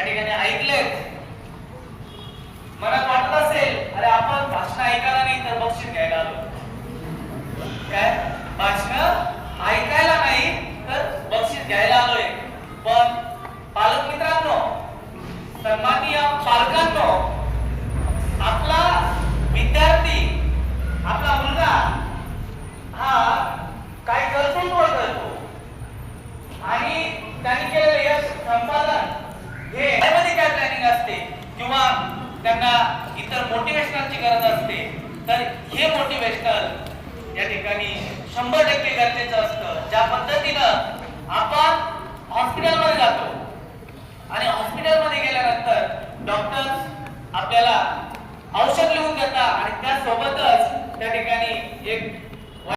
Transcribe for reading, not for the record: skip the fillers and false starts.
या ठिकाणी ऐकलेत. मनात वाटत असेल अरे आपण भाषण ऐकायला नाही तर बक्षीस घ्यायला आलो. काय भाषण ऐकायला नाही तर बक्षीस घ्यायला आलोय. पण पालक मित्रांनो, सन्माननीय पालकांनो, आपला विद्यार्थी, आपला मुलगा हा काय कर्तृत्व करतो आणि त्यांनी केलेलं यश संपादन हे यामध्ये काय प्लॅनिंग असते किंवा त्यांना इतर मोटिवेशनलची गरज असते, तर हे मोटिवेशनल या ठिकाणी 100% गरजेचं असतं. ज्या पद्धतीनं आपण हॉस्पिटलमध्ये जातो आणि हॉस्पिटलमध्ये गेल्यानंतर डॉक्टर्स आपल्याला औषध लिहून देतात आणि त्यासोबतच त्या ठिकाणी एक